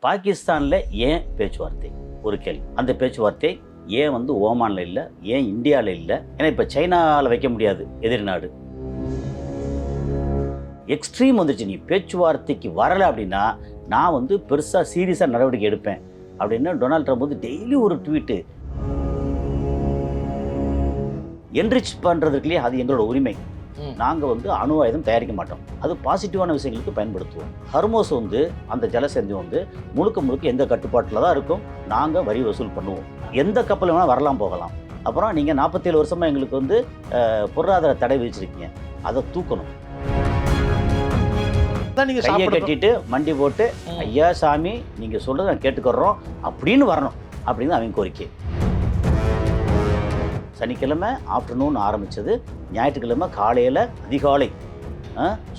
பாகிஸ்தானில் ஏன் பேச்சுவார்த்தை ஒரு கேள்வி. அந்த பேச்சுவார்த்தை ஏன் வந்து ஓமானில் இல்லை, ஏன் இந்தியாவில் இல்லை? ஏன்னா இப்போ சைனாவில் வைக்க முடியாது, எதிரி நாடு. எக்ஸ்ட்ரீம் வந்துருச்சு. நீ பேச்சுவார்த்தைக்கு வரலை அப்படின்னா நான் வந்து பெருசாக சீரியஸாக நடவடிக்கை எடுப்பேன் அப்படின்னு டொனால்ட் ட்ரம்ப் வந்து டெய்லி ஒரு ட்வீட்டு. என்ரிச் பண்ணுறதுக்குள்ளேயே அது எங்களோட உரிமை. நாங்கள் வந்து அணு ஆயுதம் தயாரிக்க மாட்டோம், அது பாசிட்டிவான விஷயங்களுக்கு பயன்படுத்துவோம். ஹர்மோஸ் வந்து அந்த ஜலசந்தி வந்து முழுக்க முழுக்க எங்கள் கட்டுப்பாட்டில் தான் இருக்கும். நாங்கள் வரி வசூல் பண்ணுவோம். எந்த கப்பல் வேணால் வரலாம் போகலாம். அப்புறம் நீங்கள் 47 வருஷமாக எங்களுக்கு வந்து பொருளாதார தடை விதிச்சிருக்கீங்க, அதை தூக்கணும். கையை கட்டிட்டு மண்டி போட்டு ஐயா சாமி நீங்கள் சொல்கிறத நான் கேட்டுக்கிறோம் அப்படின்னு வரணும் அப்படின்னு அவங்க கோரிக்கை. சனிக்கிழமை ஆஃப்டர்நூன் ஆரம்பித்தது, ஞாயிற்றுக்கிழமை காலையில் அதிகாலை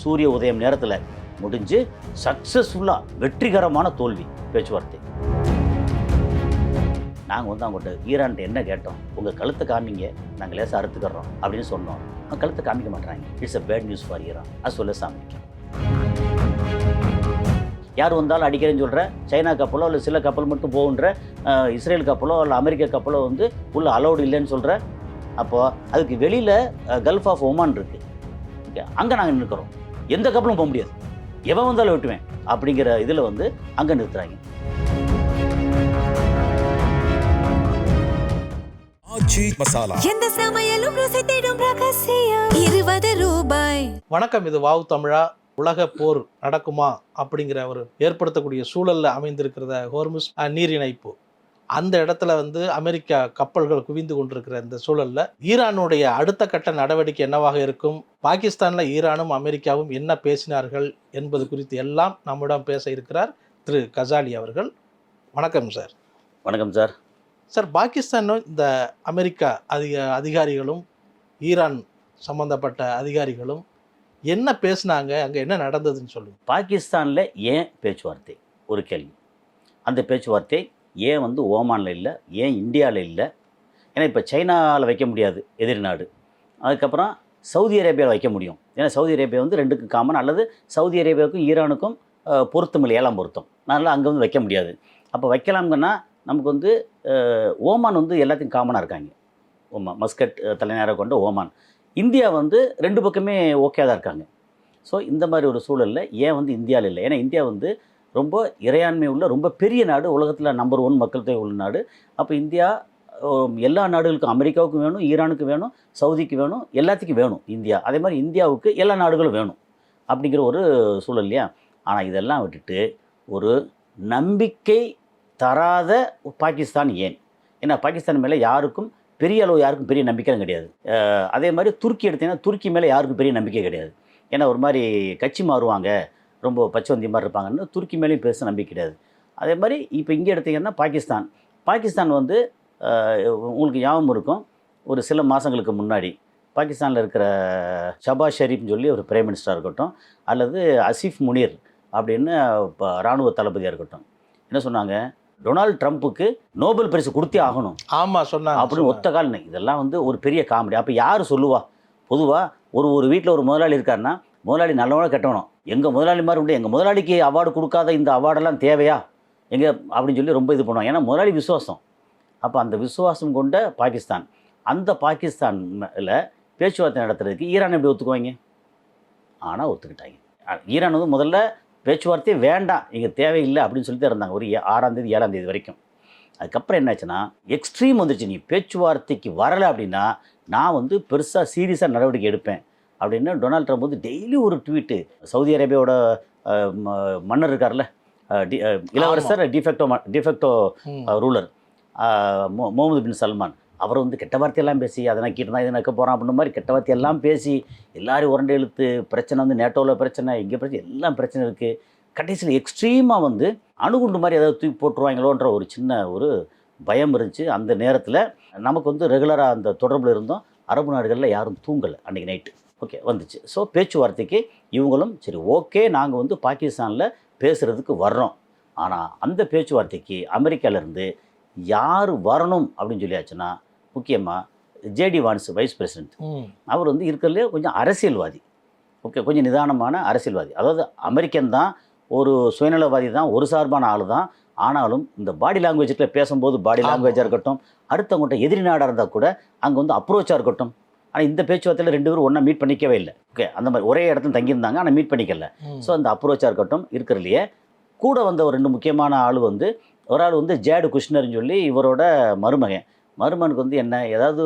சூரிய உதயம் நேரத்தில் முடிஞ்சு சக்ஸஸ்ஃபுல்லாக வெற்றிகரமான தோல்வி பேச்சுவார்த்தை. நாங்கள் வந்து அவங்கள்ட்ட ஈரான்ட்டு என்ன கேட்டோம், உங்கள் கழுத்தை காமிங்க, நாங்கள் லேசாக அறுத்துக்கிறோம் அப்படின்னு சொன்னோம். அவங்க கழுத்தை காமிக்க மாட்டாங்க. It's a bad news for Iran. அது சொல்ல சாமிக்க யார் வந்தாலும் அடிக்கிறேன்னு சொல்கிற சைனா கப்பலோ இல்லை சில கப்பல் மட்டும் போகுன்ற இஸ்ரேல் கப்பலோ இல்லை அமெரிக்கா கப்பலோ வந்து உள்ள அலௌடு இல்லைன்னு சொல்கிற. அப்போது அதுக்கு வெளியில் கல்ஃப் ஆஃப் ஒமான் இருக்குது, ஓகே, அங்கே நாங்கள் நிற்கிறோம். எந்த கப்பலும் போக முடியாது, எவன் வந்தாலும் விட்டுவேன் அப்படிங்கிற இதில் வந்து அங்கே நிறுத்துறாங்க. எந்த சமையலும் ருசி தேடும் ரகசியம் 20 ரூபாய். வணக்கம், இது வாவ் தமிழா. உலக போர் நடக்குமா அப்படிங்கிற ஒரு ஏற்படுத்தக்கூடிய சூழலில் அமைந்திருக்கிறத ஹோர்முஸ் நீர் இணைப்பு, அந்த இடத்துல வந்து அமெரிக்கா கப்பல்கள் குவிந்து கொண்டிருக்கிற இந்த சூழலில் ஈரானுடைய அடுத்த கட்ட நடவடிக்கை என்னவாக இருக்கும், பாகிஸ்தானில் ஈரானும் அமெரிக்காவும் என்ன பேசினார்கள் என்பது குறித்து எல்லாம் நம்மிடம் பேச இருக்கிறார் திரு கசாலி அவர்கள். வணக்கம் சார். வணக்கம் சார். சார், பாகிஸ்தானும் இந்த அமெரிக்கா அதிகாரிகளும் ஈரான் சம்பந்தப்பட்ட அதிகாரிகளும் என்ன பேசினாங்க, அங்கே என்ன நடந்ததுன்னு சொல்லுங்கள். பாகிஸ்தானில் ஏன் பேச்சுவார்த்தை ஒரு கேள்வி. அந்த பேச்சுவார்த்தை ஏன் வந்து ஓமானில் இல்லை, ஏன் இந்தியாவில் இல்லை? ஏன்னா இப்போ சைனாவில் வைக்க முடியாது, எதிரி நாடு. அதுக்கப்புறம் சவுதி அரேபியாவில் வைக்க முடியும். ஏன்னா சவுதி அரேபியா வந்து ரெண்டுக்கும் காமன், அல்லது சவுதி அரேபியாவுக்கும் ஈரானுக்கும் பொருத்தம் இல்லை, 7ஆம் பொருத்தம். அதனால் அங்கே வந்து வைக்க முடியாது. அப்போ வைக்கலாம்னா நமக்கு வந்து ஓமான் வந்து எல்லாத்தையும் காமனாக இருக்காங்க. ஓமான் மஸ்கட் தலைநகராக கொண்ட ஓமான். இந்தியா வந்து ரெண்டு பக்கமே ஓகே தான் இருக்காங்க. ஸோ இந்த மாதிரி ஒரு சூழலில் ஏன் வந்து இந்தியாவில் இல்லை? ஏன்னா இந்தியா வந்து ரொம்ப இறையாண்மை உள்ள ரொம்ப பெரிய நாடு, உலகத்தில் நம்பர் 1 மக்கள் தொகை உள்ள நாடு. அப்போ இந்தியா எல்லா நாடுகளுக்கும், அமெரிக்காவுக்கும் வேணும், ஈரானுக்கு வேணும், சவுதிக்கு வேணும், எல்லாத்துக்கும் வேணும் இந்தியா. அதே மாதிரி இந்தியாவுக்கு எல்லா நாடுகளும் வேணும் அப்படிங்கிற ஒரு சூழல் இல்லையா? ஆனால் இதெல்லாம் விட்டுட்டு ஒரு நம்பிக்கை தராத பாகிஸ்தான் ஏன்? ஏன்னா பாகிஸ்தான் மேலே யாருக்கும் பெரிய அளவு யாருக்கும் பெரிய நம்பிக்கை கிடையாது. அதே மாதிரி துருக்கி எடுத்தீங்கன்னா துருக்கி மேலே யாருக்கும் பெரிய நம்பிக்கை கிடையாது. ஏன்னா ஒரு மாதிரி கட்சி மாறுவாங்க, ரொம்ப பச்சைவந்தி மாதிரி இருப்பாங்கன்னு துருக்கி மேலேயும் பெருசாக நம்பிக்கை கிடையாது. அதே மாதிரி இப்போ இங்கே எடுத்தீங்கன்னா பாகிஸ்தான் வந்து உங்களுக்கு ஞாபகம் இருக்கும், ஒரு சில மாதங்களுக்கு முன்னாடி பாகிஸ்தானில் இருக்கிற ஷபாஸ் ஷெரீஃப்னு சொல்லி ஒரு பிரைம் மினிஸ்டராக இருக்கட்டும், அல்லது அசிஃப் முனீர் அப்படின்னு இப்போ இராணுவ தளபதியாக இருக்கட்டும், என்ன சொன்னாங்க, டொனால்ட் ட்ரம்ப்புக்கு நோபல் பரிசு கொடுத்தே ஆகணும். ஆமாம் சொன்னாங்க அப்படின்னு ஒத்த கால். இதெல்லாம் வந்து ஒரு பெரிய காமெடி. அப்போ யார் சொல்லுவா? பொதுவாக ஒரு வீட்டில் ஒரு முதலாளி இருக்காருன்னா முதலாளி நல்லவனோ கெட்டவனும், எங்கள் முதலாளி மாதிரி உண்டு, எங்கள் முதலாளிக்கு அவார்டு கொடுக்காத இந்த அவார்டெல்லாம் தேவையா எங்கே அப்படின்னு சொல்லி ரொம்ப இது பண்ணுவாங்க. ஏன்னா முதலாளி விசுவாசம். அப்போ அந்த விசுவாசம் கொண்ட பாகிஸ்தான், அந்த பாகிஸ்தானில் பேச்சுவார்த்தை நடத்துறதுக்கு ஈரான் எப்படி ஒத்துக்குவாங்க? ஆனால் ஒத்துக்கிட்டாங்க. ஈரான் வந்து முதல்ல பேச்சுவார்த்தையே வேண்டாம், இங்கே தேவையில்லை அப்படின்னு சொல்லிட்டு இருந்தாங்க ஒரு 6ஆம் தேதி 7ஆம் தேதி வரைக்கும். அதுக்கப்புறம் என்னாச்சுன்னா எக்ஸ்ட்ரீம் வந்துருச்சு. நீ பேச்சுவார்த்தைக்கு வரலை அப்படின்னா நான் வந்து பெருசாக சீரியஸாக நடவடிக்கை எடுப்பேன் அப்படின்னு டொனால்ட் ட்ரம்ப் வந்து டெய்லி ஒரு ட்வீட்டு. சவுதி அரேபியாவோட மன்னர் இருக்கார்ல, இளவரசர் டிஃபெக்டோ ரூலர் முகமது பின் சல்மான், அவர் வந்து கெட்ட வார்த்தையெல்லாம் பேசி அதை நக்கிட்டு தான் இதை நக்க போகிறான் அப்படின்ற மாதிரி கெட்ட வார்த்தையெல்லாம் பேசி எல்லாரையும் உரண்டை இழுத்து பிரச்சனை வந்து நேட்டோவில் பிரச்சனை, இங்கே பிரச்சனை, எல்லாம் பிரச்சனை இருக்குது. கடைசியில் எக்ஸ்ட்ரீமாக வந்து அணுகுண்டு மாதிரி ஏதாவது தூக்கி போட்டுருவாங்களோன்ற ஒரு சின்ன ஒரு பயம் இருந்துச்சு. அந்த நேரத்தில் நமக்கு வந்து ரெகுலராக அந்த தொடர்பில் இருந்தோம். அரபு நாடுகளில் யாரும் தூங்கலை அன்றைக்கி நைட்டு. ஓகே வந்துச்சு. ஸோ பேச்சுவார்த்தைக்கு இவங்களும் சரி ஓகே நாங்கள் வந்து பாகிஸ்தானில் பேசுகிறதுக்கு வர்றோம். ஆனால் அந்த பேச்சுவார்த்தைக்கு அமெரிக்காவிலேருந்து யார் வரணும் அப்படின்னு சொல்லியாச்சுன்னா முக்கியமாக ஜேடி வான்ஸ் வைஸ் பிரசிடென்ட், அவர் வந்து இருக்கிறதுலே கொஞ்சம் அரசியல்வாதி. ஓகே, கொஞ்சம் நிதானமான அரசியல்வாதி. அதாவது அமெரிக்கன் தான், ஒரு சுயநலவாதி தான், ஒரு சார்பான ஆள் தான். ஆனாலும் இந்த பாடி லாங்குவேஜில் பேசும்போது பாடி லாங்குவேஜாக இருக்கட்டும், அடுத்தவங்கள்ட்ட எதிரி நாடாக இருந்தால் கூட அங்கே வந்து அப்ரோச்சாக இருக்கட்டும். ஆனால் இந்த பேச்சுவார்த்தையில் 2 பேரும் ஒன்றா மீட் பண்ணிக்கவே இல்லை. ஓகே, அந்த மாதிரி ஒரே இடத்துல தங்கியிருந்தாங்க, ஆனால் மீட் பண்ணிக்கல. ஸோ அந்த அப்ரோச்சாக இருக்கட்டும் இருக்கிறதுலையே கூட வந்த ஒரு 2 முக்கியமான ஆள் வந்து, ஒரு ஆள் வந்து ஜேடு குஷ்னர்னு சொல்லி இவரோட மருமகனுக்கு வந்து என்ன ஏதாவது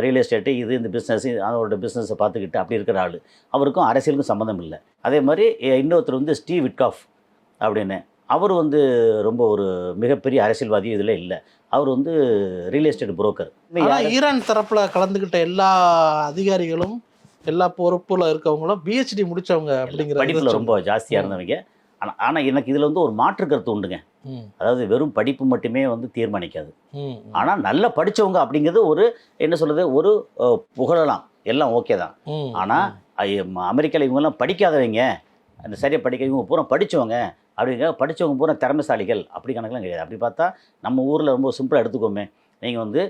ரியல் எஸ்டேட்டு இந்த பிஸ்னஸ் அதோட பிஸ்னஸை பார்த்துக்கிட்டு அப்படி இருக்கிற ஆள். அவருக்கும் அரசியலுக்கும் சம்மந்தம் இல்லை. அதே மாதிரி இன்னொருத்தர் வந்து ஸ்டீவ் விட்காஃப் அப்படின்னு, அவர் வந்து ரொம்ப ஒரு மிகப்பெரிய அரசியல்வாதி இதில் இல்லை. அவர் வந்து ரியல் எஸ்டேட் புரோக்கர். ஈரான் தரப்பில் கலந்துக்கிட்ட எல்லா அதிகாரிகளும் எல்லா பொறுப்பில் இருக்கவங்களும் பிஹெச்டி முடித்தவங்க அப்படிங்கிற படிப்பில் ரொம்ப ஜாஸ்தியாக இருந்தவங்க. ஆனால் எனக்கு இதில் வந்து ஒரு மாற்று கருத்து உண்டுங்க. அதாவது வெறும் படிப்பு மட்டுமே வந்து தீர்மானிக்காது. ஆனால் நல்லா படித்தவங்க அப்படிங்கிறது ஒரு என்ன சொல்கிறது, ஒரு புகழலாம், எல்லாம் ஓகே தான். ஆனால் அமெரிக்காவில் இவங்கெல்லாம் படிக்காதவங்க, அந்த சரியாக படிக்க இவங்க பூரா படித்தவங்க அப்படிங்க, படித்தவங்க பூரா திறமைசாலிகள் அப்படி கணக்கெலாம் கிடையாது. அப்படி பார்த்தா நம்ம ஊரில் ரொம்ப சிம்பிளாக எடுத்துக்கோமே. நீங்கள் வந்து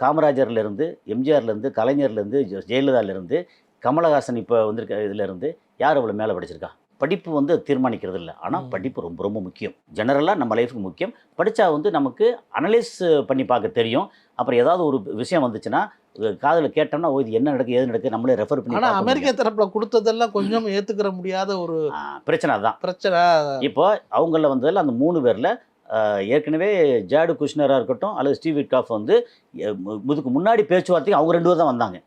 காமராஜர்லேருந்து, எம்ஜிஆர்லேருந்து, கலைஞர்லேருந்து, ஜெயலலிதாலேருந்து, கமலஹாசன் இப்போ வந்திருக்க இதிலேருந்து யார் அவ்வளோ மேலே படிச்சிருக்கா? படிப்பு வந்து தீர்மானிக்கிறது இல்லை. ஆனால் படிப்பு ரொம்ப ரொம்ப முக்கியம். ஜெனரலாக நம்ம லைஃபுக்கு முக்கியம். படித்தா வந்து நமக்கு அனலைஸ் பண்ணி பார்க்க தெரியும். அப்புறம் ஏதாவது ஒரு விஷயம் வந்துச்சுன்னா காதில் கேட்டோம்னா இது என்ன நடக்குது ஏது நடக்குது நம்மளே ரெஃபர் பண்ணி. ஆனால் அமெரிக்க தரப்பில் கொடுத்ததெல்லாம் கொஞ்சம் ஏற்றுக்கிற முடியாத ஒரு பிரச்சனை தான். பிரச்சனை இப்போ அவங்கள வந்ததில் அந்த 3 பேரில் ஏற்கனவே ஜேடு குஷ்னராக இருக்கட்டும் அல்லது ஸ்டீவ் விட்காஃப் வந்து இதுக்கு முன்னாடி பேச்சுவார்த்தைக்கு அவங்க 2 பேர் தான் வந்தாங்க.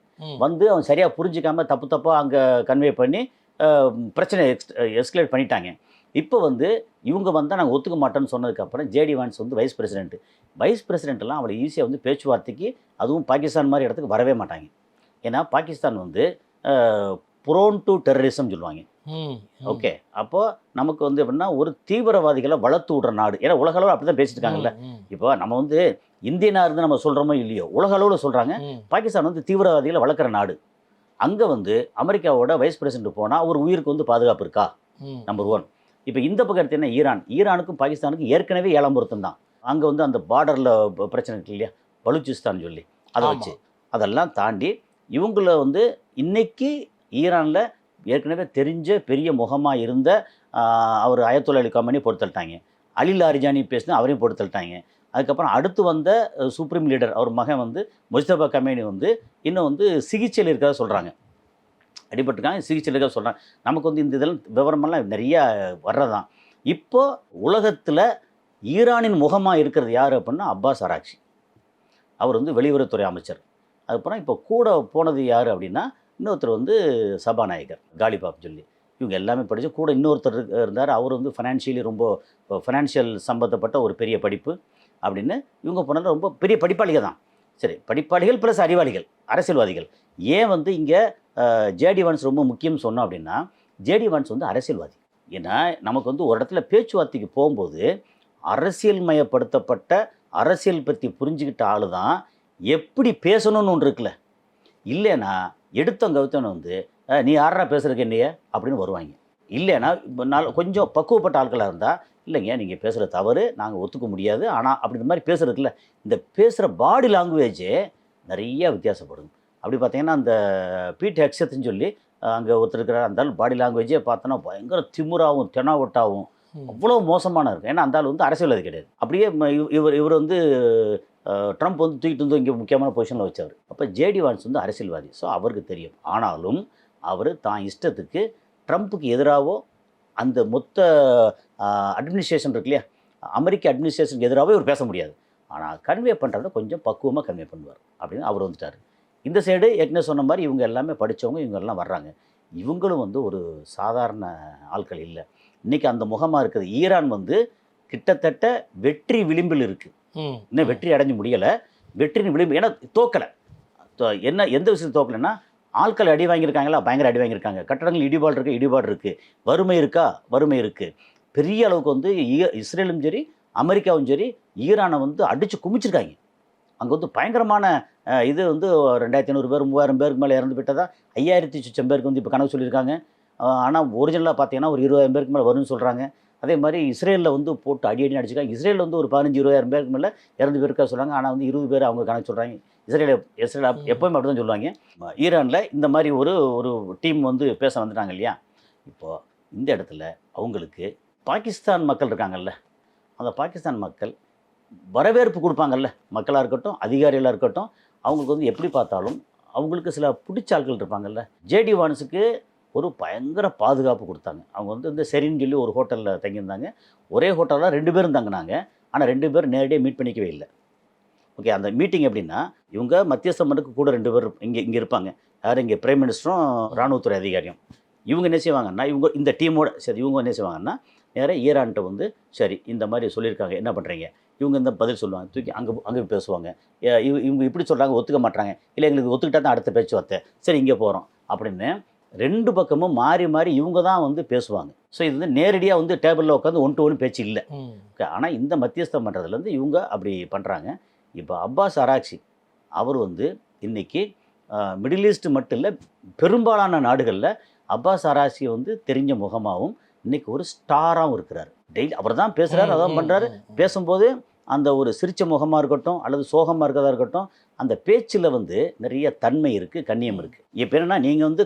வந்து அவங்க சரியாக புரிஞ்சிக்காமல் தப்பாக அங்கே கன்வே பண்ணி பிரச்சனை எஸ்கலேட் பண்ணிட்டாங்க. இப்போ வந்து இவங்க வந்தால் நாங்கள் ஒத்துக்க மாட்டோன்னு சொன்னதுக்கப்புறம் ஜேடி வான்ஸ் வந்து வைஸ் பிரசிடென்ட்லாம் அவளை ஈஸியாக வந்து பேச்சுவார்த்தைக்கு, அதுவும் பாகிஸ்தான் மாதிரி இடத்துக்கு வரவே மாட்டாங்க. ஏன்னா பாகிஸ்தான் வந்து ப்ரோன் டு டெரரிசம் சொல்லுவாங்க. ஓகே, அப்போது நமக்கு வந்து எப்படின்னா ஒரு தீவிரவாதிகளை வளர்த்து விடுற நாடு. ஏன்னா உலக அளவில் அப்படி தான் பேசிட்டு இருக்காங்கல்ல. இப்போ நம்ம வந்து இந்தியனாக இருந்து நம்ம சொல்கிறோமோ இல்லையோ, உலக அளவில் சொல்கிறாங்க பாகிஸ்தான் வந்து தீவிரவாதிகளை வளர்க்குற நாடு. அங்கே வந்து அமெரிக்காவோட வைஸ் பிரசிடென்ட் போனால் ஒரு உயிருக்கு வந்து பாதுகாப்பு இருக்கா? நம்பர் 1. இப்போ இந்த பக்கம் எடுத்து என்ன, ஈரானுக்கும் பாகிஸ்தானுக்கும் ஏற்கனவே 7ஆம் பொருத்தம் தான். அங்கே வந்து அந்த பார்டரில் பிரச்சனை இருக்கு இல்லையா, பலுச்சிஸ்தான் சொல்லி அதை வச்சு அதெல்லாம் தாண்டி இவங்கள வந்து இன்னைக்கு ஈரானில் ஏற்கனவே தெரிஞ்ச பெரிய முகமாக இருந்த அவர் அயத்துல்லா அலி கமேனி பொறுத்தல்ட்டாங்க. அலி லாரிஜானி பேசினா அவரையும் பொறுத்தல்ட்டாங்க. அதுக்கப்புறம் அடுத்து வந்த சுப்ரீம் லீடர் அவர் மகன் வந்து முஜ்தபா கமேனி வந்து இன்னும் வந்து சிகிச்சையில் இருக்கிறதா சொல்கிறாங்க. அடிபட்டுருக்காங்க, சிகிச்சையில் இருக்கிறத சொல்கிறாங்க. நமக்கு வந்து இந்த இதெல்லாம் விவரமெல்லாம் நிறையா வர்றதான். இப்போது உலகத்தில் ஈரானின் முகமாக இருக்கிறது யார் அப்படின்னா அப்பாஸ் அராக்சி. அவர் வந்து வெளியுறவுத்துறை அமைச்சர். அதுக்கப்புறம் இப்போ கூட போனது யார் அப்படின்னா இன்னொருத்தர் வந்து சபாநாயகர் காலிபாப் சொல்லி. இவங்க எல்லாமே படித்து கூட இன்னொருத்தர் இருந்தார். அவர் வந்து ஃபைனான்ஷியல் சம்மந்தப்பட்ட ஒரு பெரிய படிப்பு அப்படின்னு. இவங்க போனது ரொம்ப பெரிய படிப்பாளிகள் தான். சரி, படிப்பாளிகள் ப்ளஸ் அறிவாளிகள், அரசியல்வாதிகள். ஏன் வந்து இங்கே ஜேடி வான்ஸ் ரொம்ப முக்கியம் சொன்னோம் அப்படின்னா, ஜேடி வான்ஸ் வந்து அரசியல்வாதி. ஏன்னா நமக்கு வந்து ஒரு இடத்துல பேச்சுவார்த்தைக்கு போகும்போது அரசியல் மயப்படுத்தப்பட்ட அரசியல் பற்றி புரிஞ்சுக்கிட்ட ஆள் தான் எப்படி பேசணும்னு ஒன்று இருக்குல்ல. இல்லைன்னா எடுத்தவங்க வந்து நீ யாரா பேசுகிறதுக்கு என்னைய அப்படின்னு வருவாங்க. இல்லைன்னா கொஞ்சம் பக்குவப்பட்ட ஆட்களாக இருந்தால் இல்லைங்க நீங்கள் பேசுகிற தவறு நாங்கள் ஒத்துக்க முடியாது, ஆனால் அப்படின்ற மாதிரி பேசுகிறதுக்குல இந்த பேசுகிற பாடி லாங்குவேஜே நிறைய வித்தியாசப்படும். அப்படி பார்த்தீங்கன்னா அந்த பீட் ஹெக்ஸத்னு சொல்லி அங்கே ஒருத்தர் இருக்கிறார். அந்த ஆள் பாடி லாங்குவேஜே பார்த்தோன்னா பயங்கர திமுறாவும் தெனாவட்டாவும் அவ்வளோ மோசமான இருக்கும். ஏன்னா அந்த ஆள் வந்து அரசியல்வாதி கிடையாது. அப்படியே இவர் வந்து ட்ரம்ப் வந்து தூக்கிட்டு வந்து இங்கே முக்கியமான பொசிஷனில் வச்சவர். அப்போ ஜேடி வான்ஸ் வந்து அரசியல்வாதி. ஸோ அவருக்கு தெரியும். ஆனாலும் அவர் தான் இஷ்டத்துக்கு ட்ரம்ப்புக்கு எதிராகவோ அந்த மொத்த அட்மினிஸ்ட்ரேஷன் இருக்கு இல்லையா, அமெரிக்க அட்மினிஸ்ட்ரேஷனுக்கு எதிராகவே இவர் பேச முடியாது. ஆனால் கன்வே பண்ணுறத கொஞ்சம் பக்குவமாக கன்வே பண்ணுவார் அப்படின்னு அவர் வந்துட்டார். இந்த சைடு ஏற்கனவே சொன்ன மாதிரி இவங்க எல்லாமே படித்தவங்க, இவங்க எல்லாம் வர்றாங்க. இவங்களும் வந்து ஒரு சாதாரண ஆட்கள் இல்லை. இன்றைக்கி அந்த முகமாக இருக்குது. ஈரான் வந்து கிட்டத்தட்ட வெற்றி விளிம்பில் இருக்குது. இன்னும் வெற்றி அடைஞ்சு முடியலை, வெற்றியின் விளிம்பு. ஏன்னா தோக்கலை. எந்த விஷயத்தில் தோக்கலைன்னா ஆட்கள் அடி வாங்கியிருக்காங்களா, பயங்கர அடி வாங்கியிருக்காங்க. கட்டடங்கள் இடிபாடு இருக்குது. வறுமை இருக்கா, வறுமை இருக்குது. பெரிய அளவுக்கு வந்து இஸ்ரேலும் சரி அமெரிக்காவும் சரி ஈரானை வந்து அடித்து குமிச்சிருக்காங்க. அங்கே வந்து பயங்கரமான இது வந்து 2500 பேர் 3000 பேருக்கு மேலே இறந்து விட்டதா, 5000 பேருக்கு வந்து இப்போ கணக்கு சொல்லியிருக்காங்க. ஆனால் ஒரிஜினலாக பார்த்தீங்கன்னா ஒரு 20,000 பேருக்கு மேலே வரும்னு சொல்கிறாங்க. அதே மாதிரி இஸ்ரேலில் வந்து போட்டு அடி அடிச்சிருக்காங்க. இஸ்ரேலில் வந்து ஒரு 15,000-20,000 பேருக்கு மேலே இறந்து பேருக்கா சொல்கிறாங்க. ஆனால் வந்து 20 பேர் அவங்க கணக்கு சொல்கிறாங்க. இஸ்ரேல் எப்போயுமே அப்படி தான் சொல்லுவாங்க. ஈரானில் இந்த மாதிரி ஒரு டீம் வந்து பேச வந்துட்டாங்க இல்லையா. இப்போது இந்த இடத்துல அவங்களுக்கு பாகிஸ்தான் மக்கள் இருக்காங்கல்ல, அந்த பாகிஸ்தான் மக்கள் வரவேற்பு கொடுப்பாங்கல்ல, மக்களாக இருக்கட்டும் அதிகாரிகளாக இருக்கட்டும், அவங்களுக்கு வந்து எப்படி பார்த்தாலும் அவங்களுக்கு சில பிடிச்ச ஆட்கள் இருப்பாங்கல்ல. ஜேடி வான்ஸுக்கு ஒரு பயங்கர பாதுகாப்பு கொடுத்தாங்க. அவங்க வந்து இந்த சரின்னு சொல்லி ஒரு ஹோட்டலில் தங்கியிருந்தாங்க. ஒரே ஹோட்டலில் 2 பேரும் தங்கினாங்க. ஆனால் 2 பேரும் நேரடியாக மீட் பண்ணிக்கவே இல்லை. ஓகே, அந்த மீட்டிங் எப்படின்னா, இவங்க மத்தியஸ்தம் பண்ணுக்கு கூட 2 பேர் இங்கே இருப்பாங்க. யார் இங்கே பிரைம் மினிஸ்டரும் இராணுவத்துறை அதிகாரியும். இவங்க என்ன செய்வாங்கன்னா, இவங்க இந்த டீமோட சரி இவங்க என்ன செய்வாங்கன்னா, நேராக ஈரான்கிட்ட வந்து சரி இந்த மாதிரி சொல்லியிருக்காங்க என்ன பண்ணுறீங்க, இவங்க இந்த பதில் சொல்லுவாங்க, தூக்கி அங்கே பேசுவாங்க. இவங்க இப்படி சொல்கிறாங்க, ஒத்துக்க மாட்டாங்க, இல்லை எங்களுக்கு ஒத்துக்கிட்டா தான் அடுத்த பேச்சுவார்த்தை, சரி இங்கே போகிறோம் அப்படின்னு 2 பக்கமும் மாறி மாறி இவங்க தான் வந்து பேசுவாங்க. ஸோ இது வந்து நேரடியாக வந்து டேபிளில் உட்காந்து 1 to 1 பேச்சு இல்லை. ஆனால் இந்த மத்தியஸ்தம் பண்ணுறதுலேருந்து இவங்க அப்படி பண்ணுறாங்க. இப்போ அப்பாஸ் அராக்சி அவர் வந்து இன்றைக்கி மிடில் ஈஸ்ட் மட்டும் இல்லை, பெரும்பாலான நாடுகளில் அப்பாஸ் அராக்சி வந்து தெரிஞ்ச முகமாகவும் இன்றைக்கி ஒரு ஸ்டாராகவும் இருக்கிறார். டெய்லி அவர் தான் பேசுகிறார், அதான் பண்ணுறாரு. பேசும்போது அந்த ஒரு சிரிச்ச முகமாக இருக்கட்டும் அல்லது சோகமாக இருக்கிறதா இருக்கட்டும், அந்த பேச்சில் வந்து நிறைய தன்மை இருக்குது, கண்ணியம் இருக்குது. இப்போ என்னென்னா, நீங்கள் வந்து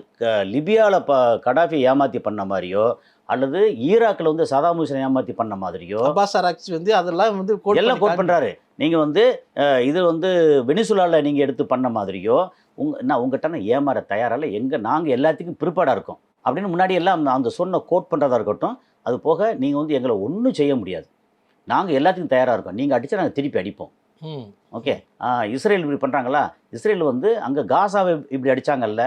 லிபியாவில் கடாஃபி ஏமாற்றி பண்ண மாதிரியோ அல்லது ஈராக்கில் வந்து சதாம் ஹுசேனை ஏமாற்றி பண்ண மாதிரியோ அப்பாஸ் அராக்சி வந்து அதெல்லாம் வந்து எல்லாம் கோட் பண்ணுறாரு. நீங்கள் வந்து இது வந்து வெனிசுலாவில் நீங்கள் எடுத்து பண்ண மாதிரியோ நான் உங்கள்கிட்ட ஏமாற தயாராக நாங்கள் எல்லாத்துக்கும் ப்ரிப்பேர்டாக இருக்கோம் அப்படின்னு முன்னாடி எல்லாம் அந்த சொன்ன கோட் பண்ணுறதா இருக்கட்டும். அது போக நீங்கள் வந்து எங்களை ஒன்றும் செய்ய முடியாது, நாங்கள் எல்லாத்துக்கும் தயாராக இருக்கோம், நீங்கள் அடித்தா நாங்கள் திருப்பி அடிப்போம். ஓகே, இஸ்ரேல் இப்படி பண்ணுறாங்களா, இஸ்ரேல் வந்து அங்கே காசாவை இப்படி அடித்தாங்கல்ல,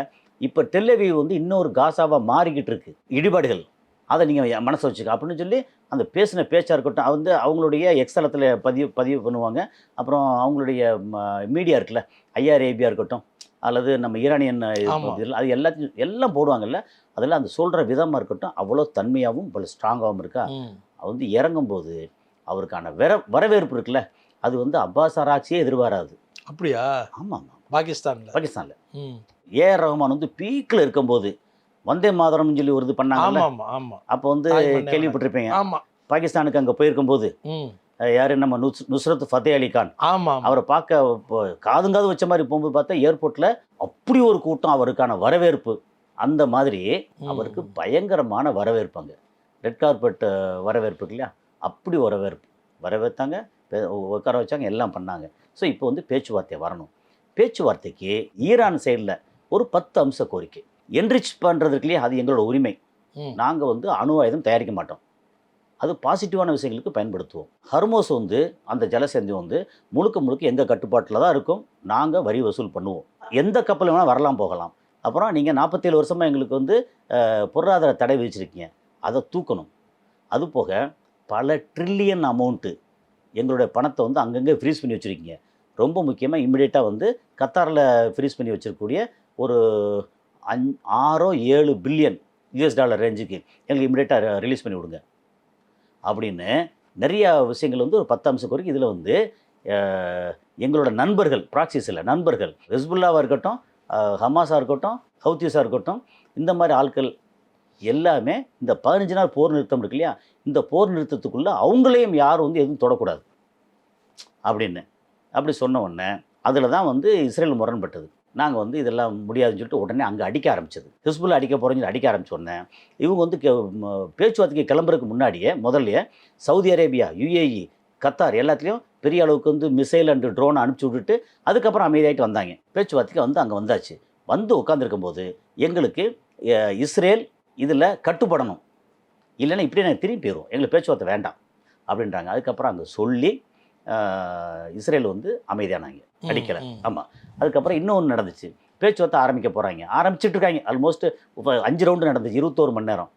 இப்போ டெல்லவிவ் வந்து இன்னொரு காசாவாக மாறிக்கிட்டு இருக்கு, இடிபாடுகள், அதை நீங்கள் மனசை வச்சுக்க அப்படின்னு சொல்லி அந்த பேசின பேச்சாக இருக்கட்டும். வந்து அவங்களுடைய எக்ஸலத்தில் பதிவு பண்ணுவாங்க. அப்புறம் அவங்களுடைய மீடியா இருக்குல்ல, ஐஆர்ஏபியாக இருக்கட்டும் அல்லது நம்ம ஈரானியன் அது எல்லாத்தையும் எல்லாம் போடுவாங்கல்ல, அதெல்லாம் அந்த சொல்கிற விதமாக இருக்கட்டும் அவ்வளோ தன்மையாகவும் அவ்வளோ ஸ்ட்ராங்காகவும் இருக்கா. அது வந்து இறங்கும்போது அவருக்கான வரவேற்பு இருக்குல்ல, அது வந்து அப்பாஸ் அராக்சியே எதிர்பாராது. அப்படியா? ஆமாம் ஆமாம். பாகிஸ்தானில் ஏஆர் ரஹ்மான் வந்து பீக்கில் இருக்கும்போது வந்தே மாதரம்னு சொல்லி ஒரு இது பண்ணாங்க. அப்போ வந்து கேள்விப்பட்டிருப்பீங்க. பாகிஸ்தானுக்கு அங்கே போயிருக்கும்போது யார் நம்ம நுஸ்ரத் ஃபத்தே அலி கான் அவரை பார்க்க காதுங்காது வச்ச மாதிரி போகும்போது பார்த்தா ஏர்போர்ட்டில் அப்படி ஒரு கூட்டம், அவருக்கான வரவேற்பு. அந்த மாதிரி அவருக்கு பயங்கரமான வரவேற்பு, அங்கே ரெட் கார்பெட் வரவேற்பு இல்லையா, அப்படி வரவேற்றாங்க, உட்கார வச்சாங்க, எல்லாம் பண்ணாங்க. ஸோ இப்போ வந்து பேச்சுவார்த்தை வரணும். பேச்சுவார்த்தைக்கு ஈரான் சைடில் ஒரு 10 அம்ச கோரிக்கை. என்ரிச் பண்ணுறதுக்கு இல்லையா, அது எங்களோட உரிமை, நாங்கள் வந்து அணு ஆயுதம் தயாரிக்க மாட்டோம், அது பாசிட்டிவான விஷயங்களுக்கு பயன்படுத்துவோம். ஹர்மோஸ் வந்து அந்த ஜலசந்தி வந்து முழுக்க எங்கள் கட்டுப்பாட்டில் தான் இருக்கும், நாங்கள் வரி வசூல் பண்ணுவோம், எந்த கப்பல் வேணால் வரலாம் போகலாம். அப்புறம் நீங்கள் 47 வருஷமாக எங்களுக்கு வந்து பொருளாதார தடை விதிச்சிருக்கீங்க, அதை தூக்கணும். அது போக பல ட்ரில்லியன் அமௌண்ட்டு எங்களுடைய பணத்தை வந்து அங்கங்கே ஃப்ரீஸ் பண்ணி வச்சுருக்கீங்க. ரொம்ப முக்கியமாக இம்மிடியேட்டாக வந்து கத்தாரில் ஃப்ரீஸ் பண்ணி வச்சுருக்கக்கூடிய ஒரு 6-7 பில்லியன் US டாலர் ரேஞ்சுக்கு எங்களுக்கு இம்மிடியேட்டாக ரிலீஸ் பண்ணி விடுங்க அப்படின்னு நிறையா விஷயங்கள் வந்து ஒரு 10 அம்சம் கோரிக்கை. இதில் வந்து எங்களோட நண்பர்கள், ப்ராக்சிஸில் நண்பர்கள், ஹெஸ்புல்லாவாக இருக்கட்டும், ஹமாஸாக இருக்கட்டும், ஹவுத்திஸாக இருக்கட்டும், இந்த மாதிரி ஆட்கள் எல்லாமே இந்த 15 நாள் போர் நிறுத்தம் இருக்கு இல்லையா, இந்த போர் நிறுத்தத்துக்குள்ளே அவங்களையும் யாரும் வந்து எதுவும் தொடக்கூடாது அப்படின்னு அப்படி சொன்ன உடனே அதில் தான் வந்து இஸ்ரேல் முரண்பட்டது. நாங்கள் வந்து இதெல்லாம் முடியாதுன்னு சொல்லிட்டு உடனே அங்கே அடிக்க ஆரம்பிச்சது. ஹிஸ்புல்லா அடிக்க போகிறோன்னு சொல்லி அடிக்க ஆரம்பிச்சோடனே இவங்க வந்து பேச்சுவார்த்தைக்கு கிளம்புறதுக்கு முன்னாடியே முதல்லையே சவுதி அரேபியா, UAE, கத்தார் எல்லாத்துலேயும் பெரிய அளவுக்கு வந்து மிசைல் அண்டு ட்ரோனை அனுப்பிச்சி விட்டுட்டு அதுக்கப்புறம் அமைதியாகிட்டு வந்தாங்க. பேச்சுவார்த்தைக்கு வந்து அங்கே வந்தாச்சு. வந்து உட்காந்துருக்கும்போது எங்களுக்கு இஸ்ரேல் இதில் கட்டுப்படணும், இல்லைன்னா இப்படி நாங்கள் திரும்பி போயிடுவோம், எங்களுக்கு பேச்சுவார்த்தை வேண்டாம் அப்படின்றாங்க. அதுக்கப்புறம் அங்கே சொல்லி இஸ்ரேல் வந்து அமைதியானாங்க, அடிக்கலை. ஆமாம். அதுக்கப்புறம் இன்னொன்று நடந்துச்சு, பேச்சுவார்த்தை ஆரம்பிக்க போகிறாங்க, ஆரம்பிச்சிட்ருக்காங்க. ஆல்மோஸ்ட் 5 ரவுண்டு நடந்துச்சு, 21 மணி நேரம்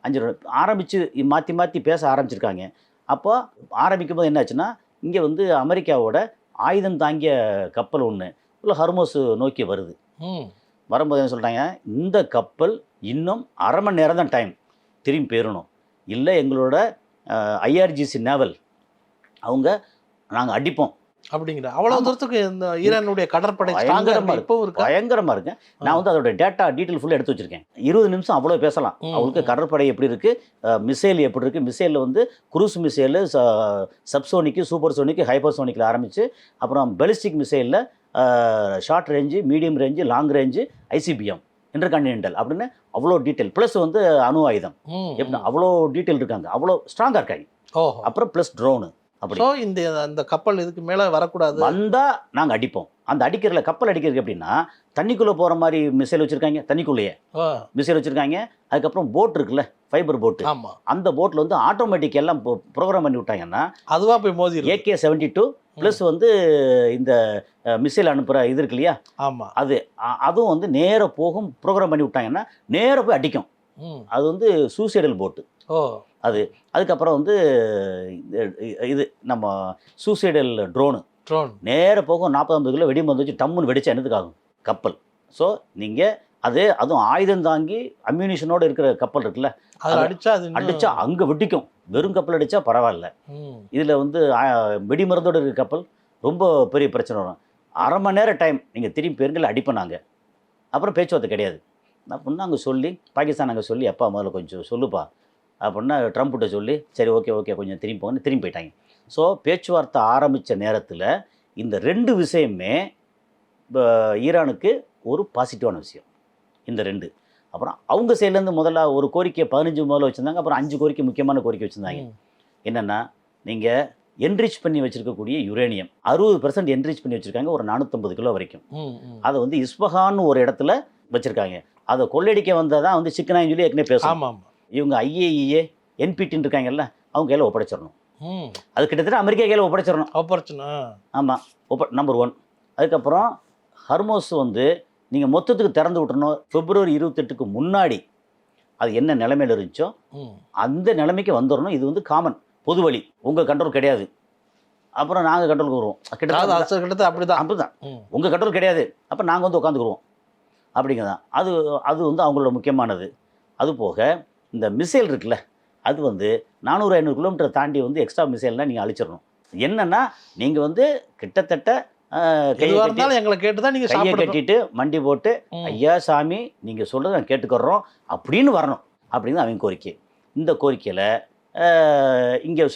5 ரவுண்டு ஆரம்பித்து மாற்றி பேச ஆரம்பிச்சிருக்காங்க. அப்போ ஆரம்பிக்கும் போது என்னாச்சுன்னா, இங்கே வந்து அமெரிக்காவோட ஆயுதம் தாங்கிய கப்பல் ஒன்று இல்லை ஹர்மோஸ் நோக்கி வருது. வரும்போது என்ன சொல்கிறாங்க, இந்த கப்பல் இன்னும் அரை மணி நேரம் தான் டைம், திரும்பி போயிடணும், இல்லை எங்களோட IRGC நேவல் அவங்க நாங்கள் அடிப்போம் அப்படிங்கிற அவ்வளோ தூரத்துக்கு இந்த ஈரானுடைய கடற்படை பயங்கரமாக இருக்கு. நான் வந்து அதோட டீட்டெயில் ஃபுல்லாக எடுத்து வச்சுருக்கேன். 20 நிமிஷம் அவ்வளோ பேசலாம். அவங்களுக்கு கடற்படை எப்படி இருக்குது, மிசைல் எப்படி இருக்குது, மிசைலில் வந்து cruise missile, subsonic, supersonic, ஹைப்பர் சோனிக்கில் ஆரம்பித்து அப்புறம் பெலிஸ்டிக் மிசைலில் short range, medium range, long range, ICBM intercontinental அப்படின்னு அவ்வளோ டீட்டெயில், ப்ளஸ் வந்து அணு ஆயுதம் எப்படி அவ்வளோ டீட்டெயில் இருக்காங்க, அவ்வளோ ஸ்ட்ராங்காக இருக்காங்க. ஓஹோ. அப்புறம் ப்ளஸ் ட்ரோனு. அப்படி ஸோ அந்த கப்பல் இதுக்கு மேலே வரக்கூடாது. வந்தால் நாங்கள் அடிப்போம். அந்த அடிக்கிறதுல கப்பல் அடிக்கிறது எப்படின்னா, தண்ணிக்குள்ளே போகிற மாதிரி மிசைல் வச்சுருக்காங்க, தண்ணிக்குள்ளேயே மிசைல் வச்சுருக்காங்க. அதுக்கப்புறம் போட் இருக்குல்ல, ஃபைபர் போட்டு, ஆமாம், அந்த போட்டில் வந்து ஆட்டோமேட்டிக் எல்லாம் ப்ரோக்ராம் பண்ணி விட்டாங்கன்னா அதுவாக போய் மோதி AK-72 ப்ளஸ் வந்து இந்த மிசைல் அனுப்புகிற இது இருக்கு இல்லையா, ஆமாம், அதுவும் வந்து நேராக போகும். ப்ரோக்ராம் பண்ணி விட்டாங்கன்னா நேராக போய் அடிக்கும். அது வந்து சூசைடல் போட்டு. அதுக்கப்புறம் வந்து இது நம்ம சூசைடல் ட்ரோன் நேராக போகும். 40-50 கிலோ வெடிமருந்து வச்சு டம்முன்னு வெடிச்சா என்னதுக்காகும் கப்பல். ஸோ நீங்கள் அதுவும் ஆயுதம் தாங்கி அம்யூனிஷனோடு இருக்கிற கப்பல் இருக்குல்ல, அடித்தா அங்கே வெடிக்கும். வெறும் கப்பல் அடித்தா பரவாயில்ல. இதில் வந்து வெடிமருந்தோடு இருக்கிற கப்பல் ரொம்ப பெரிய பிரச்சனை வரும். அரை மணி நேரம் டைம் நீங்கள் திரும்பி பேருங்கில் அடிப்போம். அப்புறம் பேச்சுவார்த்தை கிடையாது அப்படின்னா அங்கே சொல்லி, பாகிஸ்தான் அங்கே சொல்லி, அப்பா முதல்ல கொஞ்சம் சொல்லுப்பா அப்படின்னா ட்ரம்ப்கிட்ட சொல்லி, சரி ஓகே கொஞ்சம் திரும்பி போங்கன்னு திரும்பி போயிட்டாங்க. ஸோ பேச்சுவார்த்தை ஆரம்பித்த நேரத்தில் இந்த 2 விஷயமே ஈரானுக்கு ஒரு பாசிட்டிவான விஷயம். இந்த 2 அப்புறம் அவங்க சைட்லேருந்து முதல்ல ஒரு கோரிக்கை 15 முதல்ல வச்சுருந்தாங்க. அப்புறம் 5 கோரிக்கை முக்கியமான கோரிக்கை வச்சுருந்தாங்க. என்னென்னா, நீங்கள் என்ரிச் பண்ணி வச்சுருக்கக்கூடிய யுரேனியம் 60% என்ரிச் பண்ணி வச்சுருக்காங்க, ஒரு 450 கிலோ வரைக்கும். அதை வந்து இஸ்பஹான்னு ஒரு இடத்துல வச்சுருக்காங்க. அதை கொள்ளையடிக்க வந்தால் தான் வந்து சிக்கனாயின்னு சொல்லி ஏற்கனவே பேசணும். இவங்க IAEA NPTன்னு இருக்காங்கல்ல, அவங்க கையில் ஒப்படைச்சிடணும். அது கிட்டத்தட்ட அமெரிக்கா கையில் ஒப்படைச்சிடணும். ஆமாம், நம்பர் 1. அதுக்கப்புறம் ஹர்மோஸ் வந்து நீங்கள் மொத்தத்துக்கு திறந்து விட்டுறணும். February 28க்கு முன்னாடி அது என்ன நிலைமையில் இருந்துச்சோ அந்த நிலைமைக்கு வந்துடணும். இது வந்து காமன், பொது வழி, உங்கள் கண்ட்ரோல் கிடையாது. அப்புறம் நாங்கள் கண்ட்ரோலுக்கு வருவோம். கிட்டத்தட்ட அப்படிதான் உங்கள் கண்ட்ரோல் கிடையாது, அப்போ நாங்கள் வந்து உட்காந்துக்குருவோம் அப்படிங்கிறதான். அது வந்து அவங்களோட முக்கியமானது. அது போக இந்த மிசைல் இருக்குல்ல, அது வந்து 400-500 கிலோமீட்டர் தாண்டி வந்து எக்ஸ்ட்ரா மிசைல்னால் நீங்கள் அழிச்சிடணும். என்னென்னா, நீங்கள் வந்து கிட்டத்தட்ட கையை கட்டிட்டு மண்டி போட்டு, ஐயா சாமி நீங்கள் சொல்கிறத நான் கேட்டுக்கிறோம் அப்படின்னு வரணும் அப்படின்னு அவங்க கோரிக்கை. இந்த கோரிக்கையில் இங்கே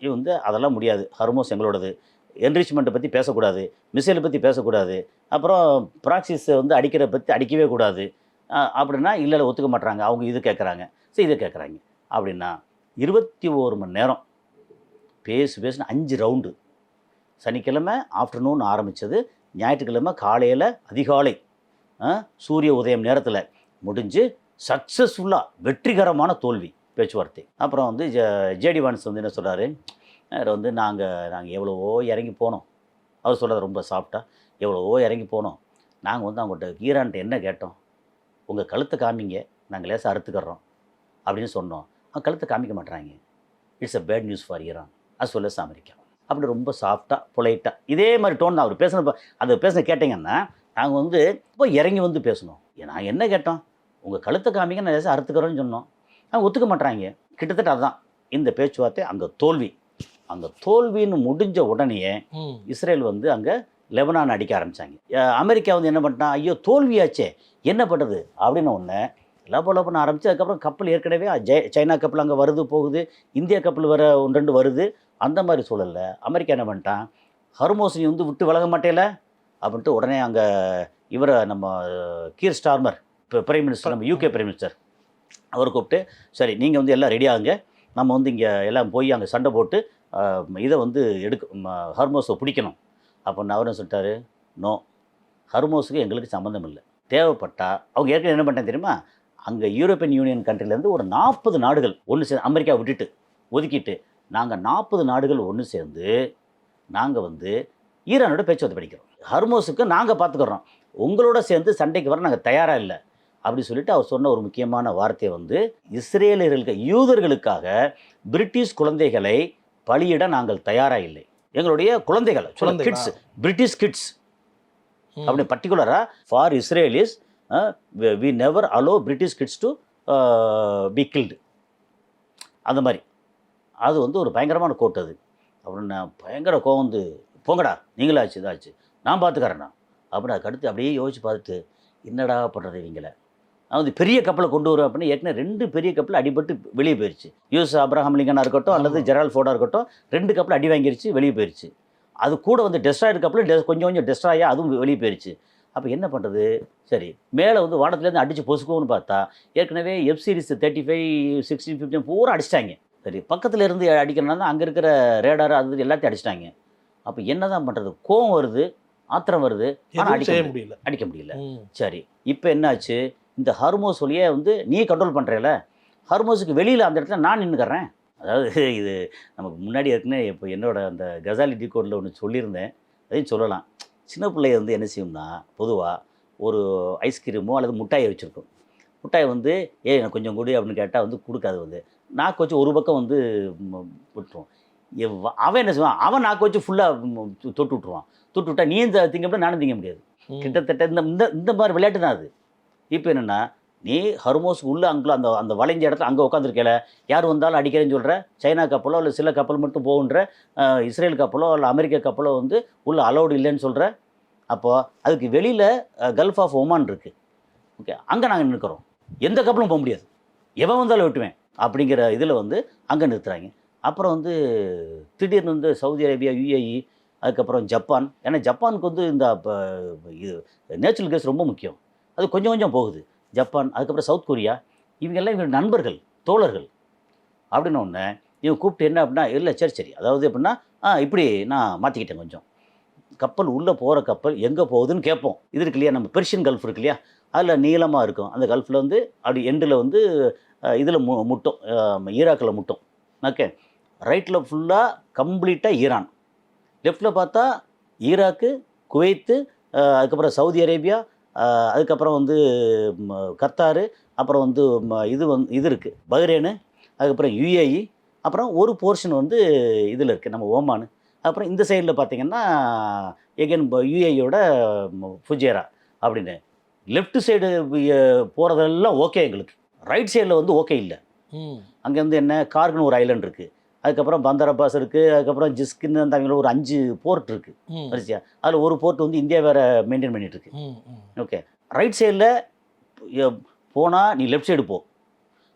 இது வந்து அதெல்லாம் முடியாது. ஹர்மோஸ் எங்களோடது, என்ரிச்மெண்ட்டை பற்றி பேசக்கூடாது, மிசைலை பற்றி பேசக்கூடாது, அப்புறம் ப்ராக்சிஸை வந்து அடிக்கிறத பற்றி அடிக்கவே கூடாது அப்படின்னா இல்லை ஒத்துக்க மாட்டுறாங்க. அவங்க இது கேட்குறாங்க, சரி இதை கேட்குறாங்க அப்படின்னா 21 மணி நேரம் பேசுன்னு 5 ரவுண்டு. சனிக்கிழமை ஆஃப்டர்நூன் ஆரம்பித்தது, ஞாயிற்றுக்கிழமை காலையில் அதிகாலை சூரிய உதயம் நேரத்தில் முடிஞ்சு சக்ஸஸ்ஃபுல்லாக வெற்றிகரமான தோல்வி பேச்சுவார்த்தை. அப்புறம் வந்து JD வான்ஸ் வந்து என்ன சொல்கிறாரு, வந்து நாங்கள் எவ்வளவோ இறங்கி போனோம். அவர் சொல்கிறது ரொம்ப சாஃப்டாக, எவ்வளவோ இறங்கி போனோம். நாங்கள் வந்து அவங்கள்ட்ட ஈரான்ட்ட என்ன கேட்டோம், உங்கள் கழுத்தை காமிங்க, நாங்கள் லேசாக அறுத்துக்கிறோம் அப்படின்னு சொன்னோம். அவங்க கழுத்தை காமிக்க மாட்டுறாங்க. It's a bad news for Iran as well as America. அப்படி ரொம்ப சாஃப்டாக பொலைட்டாக இதே மாதிரி டோன் தான் அவர் பேசுனப்போ. அதை கேட்டிங்கன்னா நாங்கள் வந்து இப்போ இறங்கி வந்து பேசணும். நாங்கள் என்ன கேட்டோம், உங்கள் கழுத்தை காமிங்க, நான் லேசாக அறுத்துக்கிறோன்னு சொன்னோம். அவங்க ஒத்துக்க மாட்டுறாங்க. கிட்டத்தட்ட அதுதான் இந்த பேச்சுவார்த்தை. அங்கே தோல்வி. அந்த தோல்வின்னு முடிஞ்ச உடனே இஸ்ரேல் வந்து அங்கே லெபனான் அடிக்க ஆரம்பித்தாங்க. அமெரிக்கா வந்து என்ன பண்ணிட்டான், ஐயோ தோல்வியாச்சே என்ன பண்ணுறது அப்படின்னு ஒன்று லபன்னு ஆரம்பித்து, அதுக்கப்புறம் கப்பல் ஏற்கனவே சைனா கப்பல் அங்கே வருது போகுது, இந்தியா கப்பல் வர 1-2 வருது. அந்த மாதிரி சூழலில் அமெரிக்கா என்ன பண்ணிட்டான், ஹர்மோஸ் நீ வந்து விட்டு விலக மாட்டேல அப்படின்ட்டு உடனே அங்கே இவரை நம்ம கீர் ஸ்டார்மர் இப்போ பிரைம் மினிஸ்டர், நம்ம UK பிரைம் மினிஸ்டர், அவர் கூப்பிட்டு, சரி நீங்கள் வந்து எல்லாம் ரெடி ஆகுங்க, நம்ம வந்து இங்கே எல்லாம் போய் அங்கே சண்டை போட்டு இதை வந்து ஹர்மோஸை பிடிக்கணும் அப்படின்னு அவர் சொல்லிட்டாரு. நோ, ஹர்மோஸுக்கு எங்களுக்கு சம்மந்தம் இல்லை. தேவைப்பட்டால் அவங்க ஏற்கனவே என்ன பண்ணிட்டாங்க தெரியுமா, அங்கே யூரோப்பியன் யூனியன் கண்ட்ரிலேருந்து ஒரு 40 நாடுகள் ஒன்று சேர்ந்து, அமெரிக்கா விட்டுட்டு ஒதுக்கிட்டு நாங்கள் 40 நாடுகள் ஒன்று சேர்ந்து நாங்கள் வந்து ஈரானோட பேச்சுவார்த்தை படிக்கிறோம். ஹர்மோஸுக்கு நாங்கள் பார்த்துக்கிறோம், உங்களோட சேர்ந்து சண்டைக்கு வர நாங்கள் தயாராக இல்லை அப்படி சொல்லிட்டு அவர் சொன்ன ஒரு முக்கியமான வார்த்தை வந்து, இஸ்ரேலியர்களுக்கு யூதர்களுக்காக பிரிட்டிஷ் குழந்தைகளை பலியிட நாங்கள் தயாராக இல்லை. எங்களுடைய குழந்தைகள் கிட்ஸ், பிரிட்டிஷ் கிட்ஸ் அப்படி பர்டிகுலராக for Israelis we never allow British kids to be killed. அந்த மாதிரி அது வந்து ஒரு பயங்கரமான கோட். அது அப்படின்னு பயங்கர கோவம் வந்து, போங்கடா நீங்களாச்சு இதாச்சு நான் பார்த்துக்கறேண்ணா அப்படின்னு. அதுக்கடுத்து அப்படியே யோசிச்சு பார்த்துட்டு என்னடா பண்ணுறது இவங்களை, நான் வந்து பெரிய கப்பலை கொண்டு வரும் அப்படின்னு. ஏற்கனவே 2 பெரிய கப்பல் அடிபட்டு வெளியே போயிடுச்சு. US அப்ரஹாம் லிங்கனாக இருக்கட்டும் அல்லது ஜெரால்ட் ஃபோர்டாக இருக்கட்டும், 2 கப்பல் அடி வாங்கிருச்சு, வெளியே போயிடுச்சு. அது கூட வந்து டெஸ்ட்ராயர் கப்பல் கொஞ்சம் டெஸ்ட்ராயாக அதுவும் வெளியே போயிடுச்சு. அப்போ என்ன பண்ணுறது? சரி, மேலே வந்து வானத்துலேருந்து அடித்து பொசுக்கும்னு பார்த்தா ஏற்கனவே எஃப் சீரிஸ் 35, 16, 15 பூரா அடிச்சிட்டாங்க. சரி, பக்கத்தில் இருந்து அடிக்கிறனால அங்கே இருக்கிற ரேடார் அது எல்லாத்தையும் அடிச்சிட்டாங்க. அப்போ என்ன தான் பண்ணுறது? கோவம் வருது, ஆத்திரம் வருது, ஆனால் அடிக்க முடியல. சரி, இப்போ என்னாச்சு? இந்த ஹர்மோஸ் வழியே வந்து நீ கண்ட்ரோல் பண்ணுறல, ஹர்மோஸுக்கு வெளியில் அந்த இடத்துல நான் நின்றுக்கிறேன். அதாவது இது நமக்கு முன்னாடி ஏற்கனவே இப்போ என்னோட அந்த கசாலி டிகோடில் ஒன்று சொல்லியிருந்தேன், அதையும் சொல்லலாம். சின்ன பிள்ளைய வந்து என்ன செய்யும்னா, பொதுவாக ஒரு ஐஸ்கிரீமோ அல்லது முட்டாயை வச்சுருக்கோம். முட்டாயை வந்து எனக்கு கொஞ்சம் கொடு அப்படின்னு கேட்டால் வந்து கொடுக்காது. வந்து நாக்கு வச்சு ஒரு பக்கம் வந்து விட்டுருவோம். அவன் என்ன செய்வான்? அவன் நாக்கு வச்சு ஃபுல்லாக தொட்டு விட்ருவான். தொட்டு விட்டா நீ திங்க முடியாது, நானும் திங்க முடியாது. கிட்டத்தட்ட இந்த மாதிரி விளையாட்டு தான் அது. இப்போ என்னென்னா, நீ ஹர்மோஸுக்கு உள்ளே அங்கே அந்த வளைஞ்ச இடத்துல அங்கே உட்காந்துருக்கல, யார் வந்தாலும் அடிக்கிறேன்னு சொல்கிற, சைனா கப்பலோ இல்லை சில கப்பல் மட்டும் போகுன்ற, இஸ்ரேல் கப்பலோ இல்லை அமெரிக்கா கப்பலோ வந்து உள்ளே அலௌடு இல்லைன்னு சொல்கிற. அப்போது அதுக்கு வெளியில் கல்ஃப் ஆஃப் ஒமான் இருக்குது. ஓகே, அங்கே நாங்கள் நிற்கிறோம். எந்த கப்பலும் போக முடியாது, எவன் வந்தாலும் விட்டுவேன் அப்படிங்கிற இதில் வந்து அங்கே நிறுத்துகிறாங்க. அப்புறம் வந்து திடீர்னு வந்து சவுதி அரேபியா, UAE, அதுக்கப்புறம் ஜப்பான். ஏன்னா ஜப்பானுக்கு வந்து இந்த இது நேச்சுரல் கேஸ் ரொம்ப முக்கியம். அது கொஞ்சம் கொஞ்சம் போகுது. ஜப்பான், அதுக்கப்புறம் சவுத் கொரியா, இவங்கெல்லாம் இவங்க நண்பர்கள், தோழர்கள். அப்படின்ன ஒன்று இவங்க கூப்பிட்டு என்ன அப்படின்னா, இல்லை சரி அதாவது எப்படின்னா, இப்படி நான் மாற்றிக்கிட்டேன். கொஞ்சம் கப்பல் உள்ளே போகிற கப்பல் எங்கே போகுதுன்னு கேட்போம். இது இருக்கு இல்லையா, நம்ம பெர்ஷியன் கல்ஃப் இருக்கு இல்லையா, அதில் நீளமாக இருக்கும். அந்த கல்ஃபில் வந்து அப்படி எண்டில் வந்து இதில் முட்டும், ஈராக்கில் முட்டும். ஓகே, ரைட்டில் ஃபுல்லாக கம்ப்ளீட்டாக ஈரான், லெஃப்டில் பார்த்தா ஈராக்கு, குவைத்து, அதுக்கப்புறம் சவுதி அரேபியா, அதுக்கப்புறம் வந்து கத்தாரு, அப்புறம் வந்து இது இருக்குது பஹ்ரைனு, அதுக்கப்புறம் UAE, அப்புறம் ஒரு போர்ஷன் வந்து இதில் இருக்குது நம்ம ஓமானு. அப்புறம் இந்த சைடில் பார்த்திங்கன்னா எகென் UAEயோட ஃபுஜேரா அப்படின்னு. லெஃப்ட் சைடு போகிறதெல்லாம் ஓகே எங்களுக்கு, ரைட் சைடில் வந்து ஓகே இல்லை. அங்கே வந்து என்ன, கார்குன்னு ஒரு ஐலண்ட் இருக்குது, அதுக்கப்புறம் பந்தர் அப்பாஸ் இருக்குது, அதுக்கப்புறம் ஜிஸ்கின்னு அந்த அவங்களோட ஒரு 5 போர்ட் இருக்குது வரிசையா. அதில் ஒரு போர்ட் வந்து இந்தியா வேறு மெயின்டைன் பண்ணிகிட்ருக்கு. ஓகே, ரைட் சைடில் போனால் நீ லெஃப்ட் சைடு போ,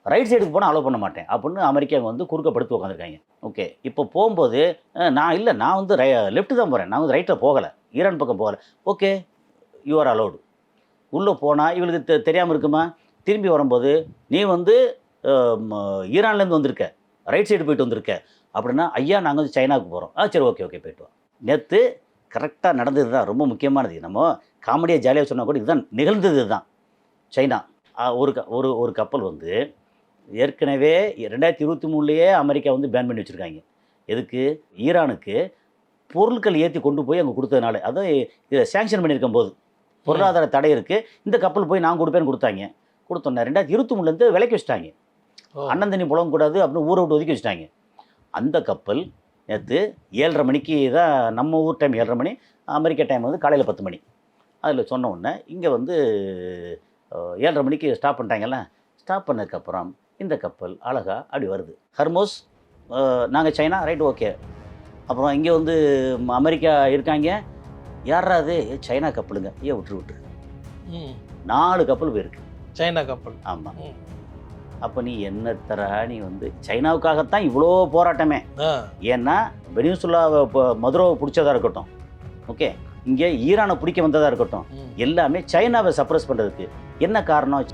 ரைட் சைடுக்கு போனால் அலோவ் பண்ண மாட்டேன் அப்படின்னு அமெரிக்கா வந்து குறுக்கப்படுத்தி உட்காந்துருக்காங்க. ஓகே, இப்போ போகும்போது நான் வந்து லெஃப்ட்டு தான் போகிறேன், நான் வந்து ரைட்டில் போகலை, ஈரான் பக்கம் போகலை. Okay, you are allowed. உள்ளே போனால் இவளுக்கு தெரியாமல் இருக்குமா? திரும்பி வரும்போது நீ வந்து ஈரான்லேருந்து வந்திருக்க, ரைட் சைடு போயிட்டு வந்திருக்க அப்படின்னா, ஐயா நாங்கள் வந்து சைனாவுக்கு போகிறோம். சரி ஓகே போயிட்டு வா. நேற்று கரெக்டாக நடந்தது தான், ரொம்ப முக்கியமானது. நம்ம காமெடியாக ஜாலியாக சொன்னால் கூட இதுதான் நிகழ்ந்தது தான். சைனா ஒரு கப்பல் வந்து ஏற்கனவே 2023 அமெரிக்கா வந்து பேன் பண்ணி வச்சுருக்காங்க. எதுக்கு? ஈரானுக்கு பொருட்கள் ஏற்றி கொண்டு போய் அங்கே கொடுத்ததுனால, அதான் இதை சேங்ஷன் பண்ணியிருக்கும் போது பொருளாதார தடை இருக்குது, இந்த கப்பல் போய் நான் கொடுப்பேன்னு கொடுத்தாங்க. கொடுத்தோன்னே 2023 விலைக்கு வச்சுட்டாங்க. அண்ணன் தண்ணி புழங்கக்கூடாது அப்படின்னு ஊரை விட்டு ஒதுக்கி வச்சுட்டாங்க. அந்த கப்பல் நேற்று 7:30 மணிக்கு தான், நம்ம ஊர் டைம் 7:30 மணி, அமெரிக்கா டைம் வந்து காலையில் 10 மணி. அதில் சொன்ன உடனே இங்கே வந்து 7:30 மணிக்கு ஸ்டாப் பண்ணிட்டாங்கல்ல. ஸ்டாப் பண்ணதுக்கப்புறம் இந்த கப்பல் அழகாக அப்படி வருது. ஹர்மோஸ், நாங்கள் சைனா, ரைட் ஓகே. அப்புறம் இங்கே வந்து அமெரிக்கா இருக்காங்க. யாராவது சைனா கப்பலுங்க, விட்டுரு 4 கப்பல் போயிருக்கு, சைனா கப்பல். ஆமாம். அப்போ நீ என்ன தர, நீ வந்து சைனாவுக்காகத்தான் இவ்வளோ போராட்டமே. ஏன்னா வெனிசுலாவை மதுரோவை பிடிச்சதாக இருக்கட்டும், ஓகே, இங்கே ஈரானை பிடிக்க வந்ததாக இருக்கட்டும், எல்லாமே சைனாவை சப்ரஸ் பண்ணுறதுக்கு. என்ன காரணம்?